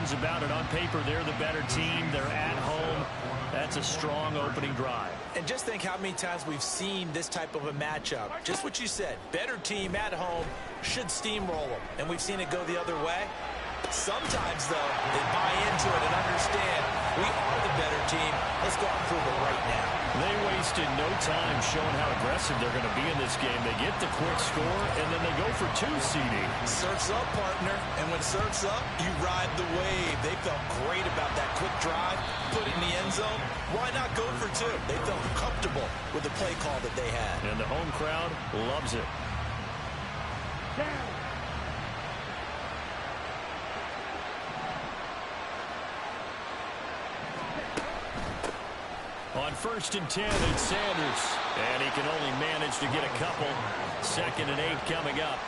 questions about it. On paper, they're the better team. They're at home. That's a strong opening drive. And just think how many times we've seen this type of a matchup. Just what you said, better team at home should steamroll them. And we've seen it go the other way. Sometimes, though, they buy into it and understand we are the better team. Let's go and prove it right now. They wasted no time showing how aggressive they're going to be in this game. They get the quick score, and then they go for 2, CD. Surf's up, partner. And when surf's up, you ride the wave. They felt great about that quick drive, put it in the end zone. Why not go for 2? They felt comfortable with the play call that they had. And the home crowd loves it. On 1st and 10, it's Sanders. And he can only manage to get a couple. 2nd and 8 coming up.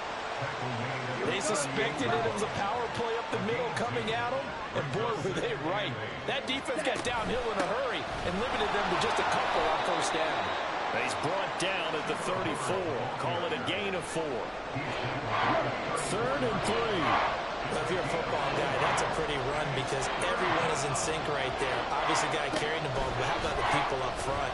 They suspected it was a power play up the middle coming at them. And boy, were they right. That defense got downhill in a hurry and limited them to just a couple on 1st down. He's brought down at the 34. Call it a gain of 4. 3rd and 3. If you're a football guy, that's a pretty run because everyone is in sync right there. Obviously, the guy carrying the ball, but how about the people up front?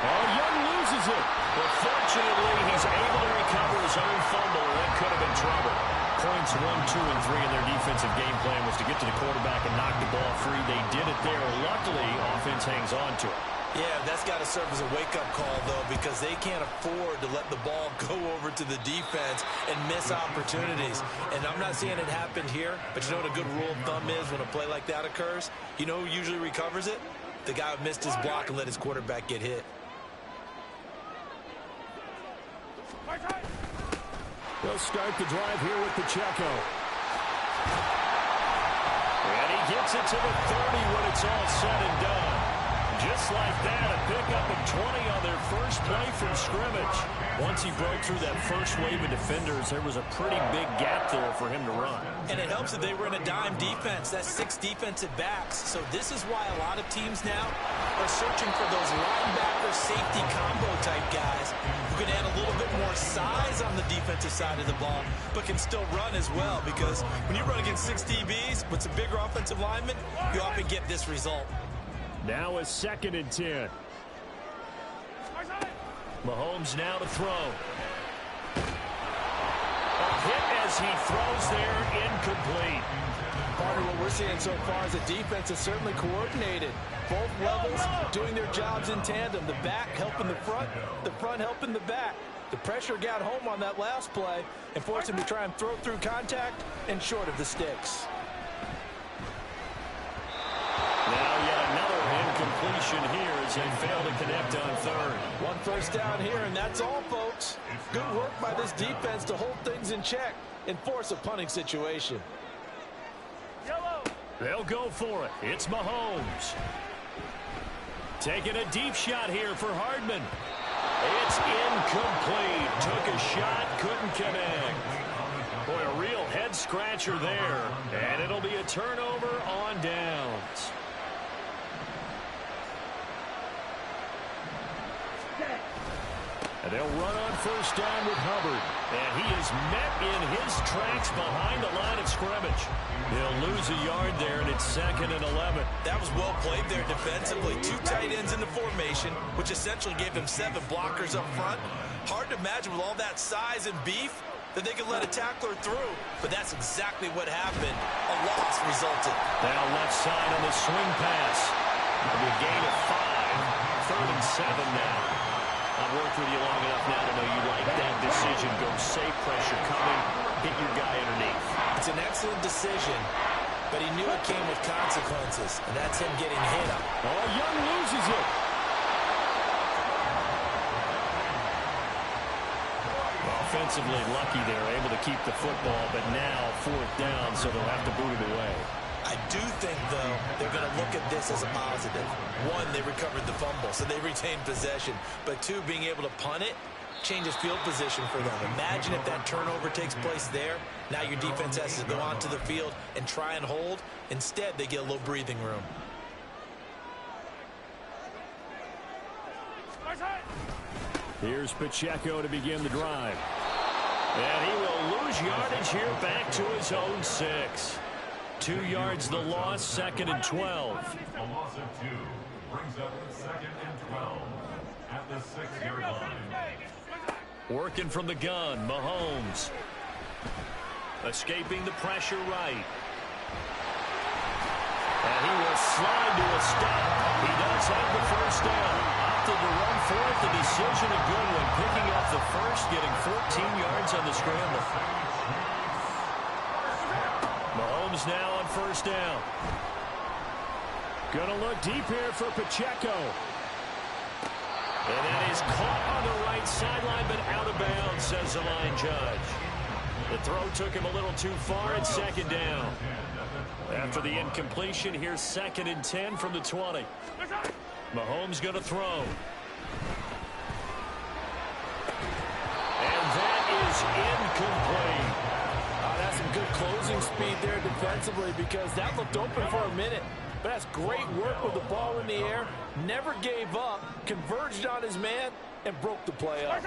Oh, Young loses it. But fortunately, he's able to recover his own fumble. That could have been trouble. Points 1, 2, and 3 in their defensive game plan was to get to the quarterback and knock the ball free. They did it there. Luckily, offense hangs on to it. Yeah, that's got to serve as a wake-up call, though, because they can't afford to let the ball go over to the defense and miss opportunities. And I'm not seeing it happen here, but you know what a good rule of thumb is when a play like that occurs? You know who usually recovers it? The guy who missed his block and let his quarterback get hit. They'll start the drive here with Pacheco. And he gets it to the 30 when it's all said and done. Just like that, a pickup of 20 on their first play from scrimmage. Once he broke through that first wave of defenders, there was a pretty big gap there for him to run. And it helps that they were in a dime defense. That's 6 defensive backs. So this is why a lot of teams now are searching for those linebacker safety combo type guys who can add a little bit more size on the defensive side of the ball, but can still run as well. Because when you run against 6 DBs with some bigger offensive linemen, you often get this result. Now a 2nd and 10. Mahomes now to throw. A hit as he throws there, incomplete. Part of what we're seeing so far is the defense is certainly coordinated. Both levels doing their jobs in tandem. The back helping the front helping the back. The pressure got home on that last play and forced him to try and throw through contact and short of the sticks. Now yet another incompletion here as they fail to connect on 3rd. 1 first down here, and that's all, folks. Good work by this defense to hold things in check and force a punting situation. They'll go for it. It's Mahomes. Taking a deep shot here for Hardman. It's incomplete. Took a shot, couldn't connect. Boy, a real head-scratcher there. And it'll be a turnover on downs. And they'll run on 1st down with Hubbard. And he is met in his tracks behind the line of scrimmage. They'll lose a yard there, and it's 2nd and 11. That was well played there defensively. 2 tight ends in the formation, which essentially gave them 7 blockers up front. Hard to imagine with all that size and beef that they could let a tackler through. But that's exactly what happened. A loss resulted. Now left side on the swing pass. It'll be a gain of 5. 3rd and 7 now. I've worked with you long enough now to know you like that decision. Go safe, pressure coming, hit your guy underneath. It's an excellent decision, but he knew it came with consequences, and that's him getting hit up. Oh, Young loses it. Offensively lucky they're able to keep the football, but now 4th down, so they'll have to boot it away. I do think, though, they're going to look at this as a positive. 1, they recovered the fumble, so they retained possession. But 2, being able to punt it changes field position for them. Imagine if that turnover takes place there. Now your defense has to go onto the field and try and hold. Instead, they get a little breathing room. Here's Pacheco to begin the drive. And he will lose yardage here back to his own 6. 2 yards the loss, 2nd and 12. A loss of 2 brings up 2nd and 12 at the 6-yard line. Working from the gun, Mahomes. Escaping the pressure right. And he will slide to a stop. He does have the first down. Opted to run for it. The decision a good one. Picking up the first, getting 14 yards on the scramble. Mahomes now on first down. Gonna look deep here for Pacheco. And that is caught on the right sideline, but out of bounds, says the line judge. The throw took him a little too far, and 2nd down. After the incompletion, here's 2nd and 10 from the 20. Mahomes going to throw. And that is incomplete. That's some good closing speed there defensively, because that looked open for a minute. But that's great work with the ball in the air. Never gave up, converged on his man, and broke the play up.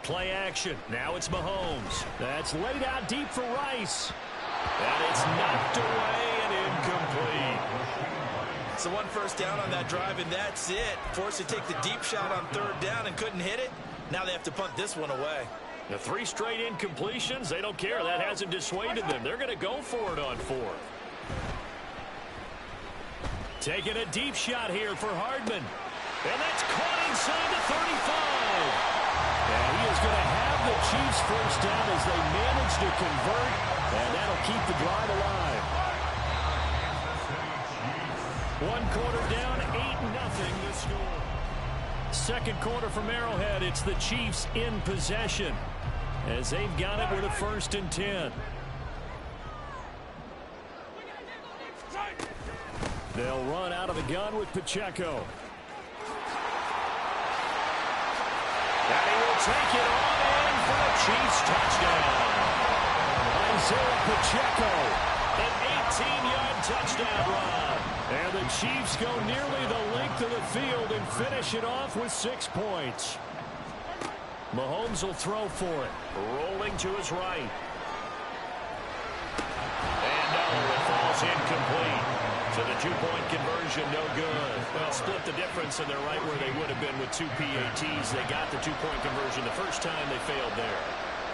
Play action. Now it's Mahomes. That's laid out deep for Rice. And it's knocked away and incomplete. So 1 first down on that drive, and that's it. Forced to take the deep shot on 3rd down and couldn't hit it. Now they have to punt this one away. The 3 straight incompletions, they don't care. That hasn't dissuaded them. They're going to go for it on 4th. Taking a deep shot here for Hardman. And that's caught inside the 35. And he is going to have the Chiefs first down as they manage to convert. And that'll keep the drive alive. 1 quarter down, 8-0 the score. 2nd quarter from Arrowhead. It's the Chiefs in possession as they've got it with a 1st and 10. They'll run out of the gun with Pacheco. And he will take it on in for a Chiefs touchdown. Isaiah Pacheco, an 18-yard touchdown run. And the Chiefs go nearly the length of the field and finish it off with 6 points. Mahomes will throw for it. Rolling to his right. And no, it falls incomplete. So the 2-point conversion, no good. Well, split the difference, and they're right where they would have been with 2 PATs. They got the 2-point conversion the first time. They failed there.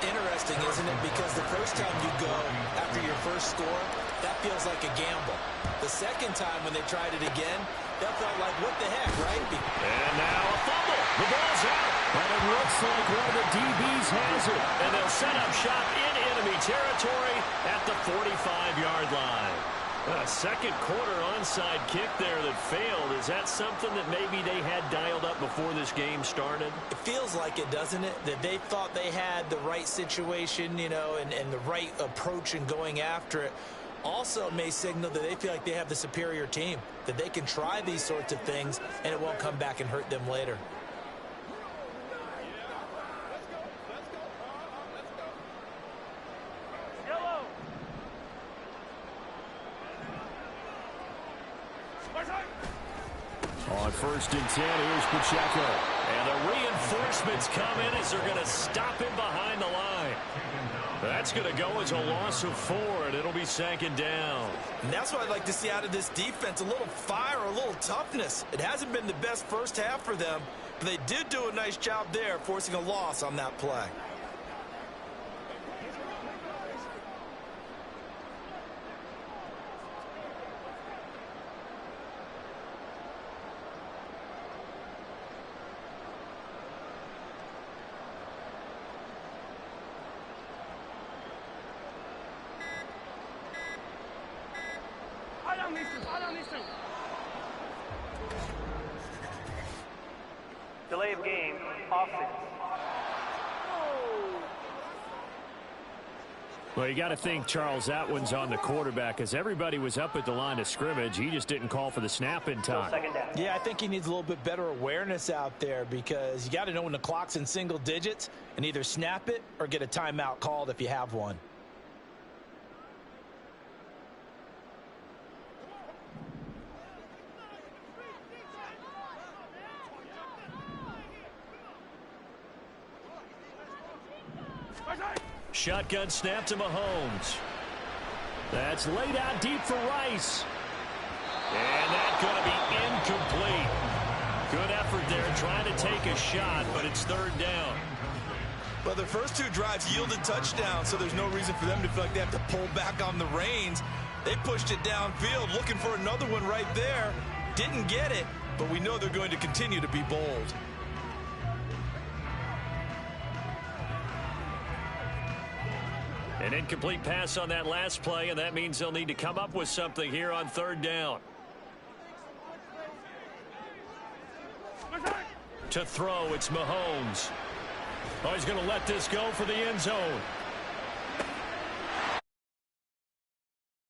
Interesting, isn't it? Because the first time you go after your first score, that feels like a gamble. The second time when they tried it again, that felt like, what the heck, right? And now a fumble. The ball's out. And it looks like one of the DBs has it. And they'll set up shop in enemy territory at the 45-yard line. A 2nd quarter onside kick there that failed. Is that something that maybe they had dialed up before this game started? It feels like it, doesn't it? That they thought they had the right situation, you know, and the right approach in going after it. Also may signal that they feel like they have the superior team, that they can try these sorts of things and it won't come back and hurt them later. On 1st and 10, here's Pacheco. And the reinforcements come in as they're going to stop him behind the line. That's going to go as a loss of 4, and it'll be 2nd down. And that's what I'd like to see out of this defense, a little fire, a little toughness. It hasn't been the best first half for them, but they did do a nice job there, forcing a loss on that play. Delay of game, offense. Well, you got to think, Charles, that one's on the quarterback, as everybody was up at the line of scrimmage. He just didn't call for the snap in time. Yeah, I think he needs a little bit better awareness out there, because you got to know when the clock's in single digits and either snap it or get a timeout called if you have one. Shotgun snap to Mahomes. That's laid out deep for Rice. And that's going to be incomplete. Good effort there trying to take a shot, but it's third down. Well, their first two drives yielded touchdowns, so there's no reason for them to feel like they have to pull back on the reins. They pushed it downfield, looking for another one right there. Didn't get it, but we know they're going to continue to be bold. An incomplete pass on that last play, and that means they'll need to come up with something here on third down. To throw, it's Mahomes. Oh, he's going to let this go for the end zone.